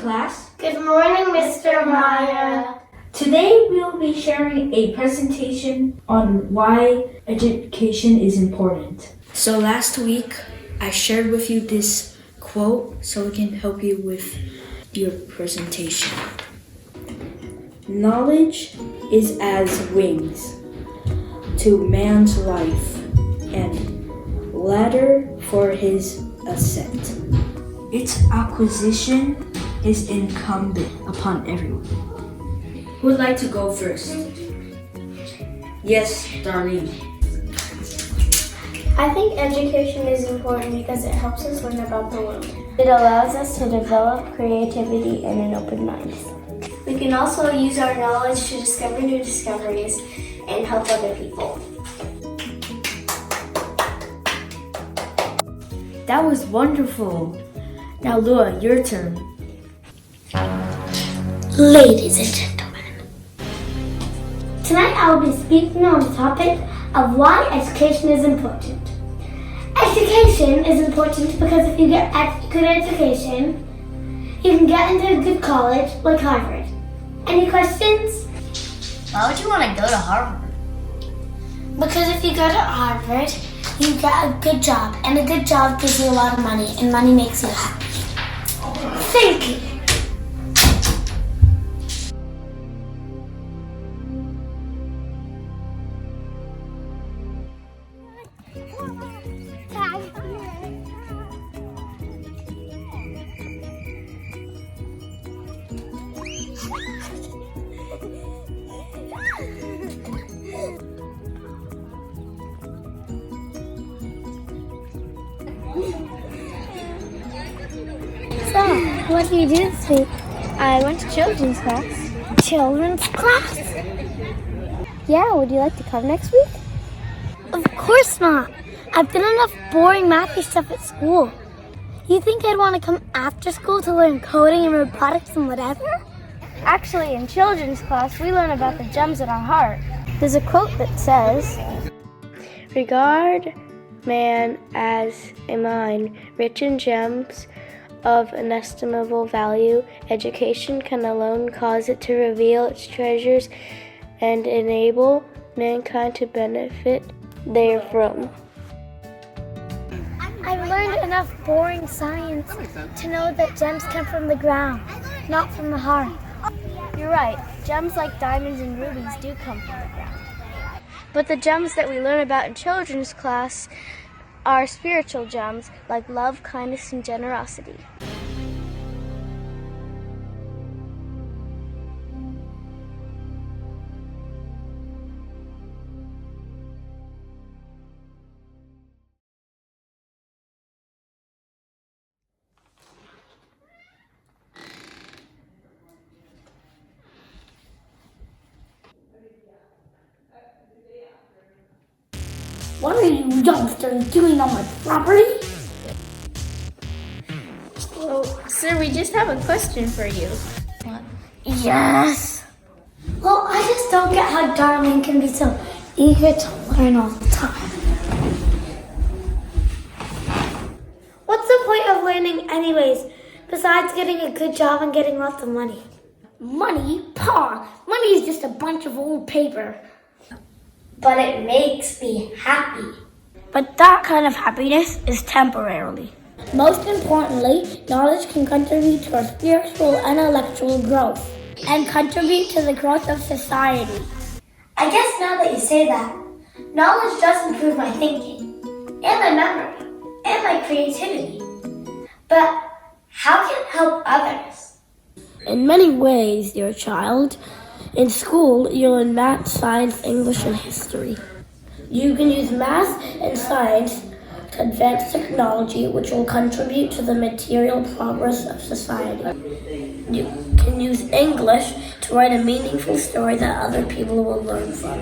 class. Good morning, Mr. Maya. Today we will be sharing a presentation on why education is important. So last week I shared with you this quote so it can help you with your presentation. Knowledge is as wings to man's life and ladder for his ascent. Its acquisition is incumbent upon everyone. Who would like to go first? Yes, Darlene. I think education is important because it helps us learn about the world. It allows us to develop creativity and an open mind. We can also use our knowledge to discover new discoveries and help other people. That was wonderful. Now, Lua, your turn. Ladies and gentlemen, tonight I will be speaking on the topic of why education is important. Education is important because if you get good education, you can get into a good college like Harvard. Any questions? Why would you want to go to Harvard? Because if you go to Harvard, you get a good job, and a good job gives you a lot of money, and money makes you happy. Thank you. So, what do you do this week? I went to children's class. Children's class? Yeah, would you like to come next week? Of course not. I've done enough boring mathy stuff at school. You think I'd want to come after school to learn coding and robotics and whatever? Actually, in children's class, we learn about the gems in our heart. There's a quote that says, "Regard man as a mine, rich in gems of inestimable value. Education can alone cause it to reveal its treasures and enable mankind to benefit therefrom." I've learned enough boring science to know that gems come from the ground, not from the heart. You're right, gems like diamonds and rubies do come from the ground. But the gems that we learn about in children's class are spiritual gems like love, kindness, and generosity. What are you youngsters doing on my property? Well, sir, we just have a question for you. What? Yes. Well, I just don't get how Darlene can be so eager to learn all the time. What's the point of learning anyways, besides getting a good job and getting lots of money? Money? Pa, money is just a bunch of old paper. But it makes me happy. But that kind of happiness is temporarily. Most importantly, knowledge can contribute to our spiritual and intellectual growth and contribute to the growth of society. I guess now that you say that, knowledge does improve my thinking, and my memory, and my creativity. But how can it help others? In many ways, dear child. In school, you learn math, science, English, and history. You can use math and science to advance technology, which will contribute to the material progress of society. You can use English to write a meaningful story that other people will learn from.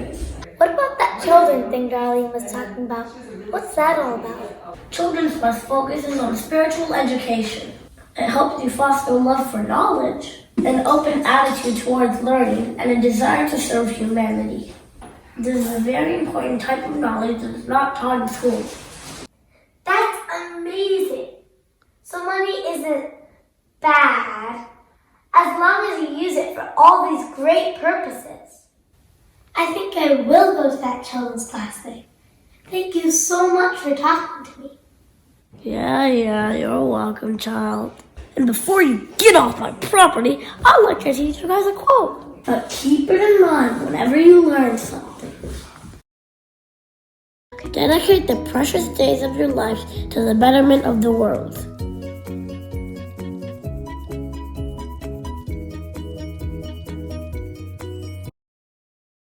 What about that children thing Darlene was talking about? What's that all about? Children's class focuses on spiritual education. It helps you foster love for knowledge, an open attitude towards learning, and a desire to serve humanity. This is a very important type of knowledge that is not taught in school. That's amazing. So money isn't bad, great purposes. I think I will go to that children's class thing. Thank you so much for talking to me. Yeah, you're welcome, child. And before you get off my property, I'd like to teach you guys a quote. But keep it in mind whenever you learn something. Dedicate the precious days of your life to the betterment of the world.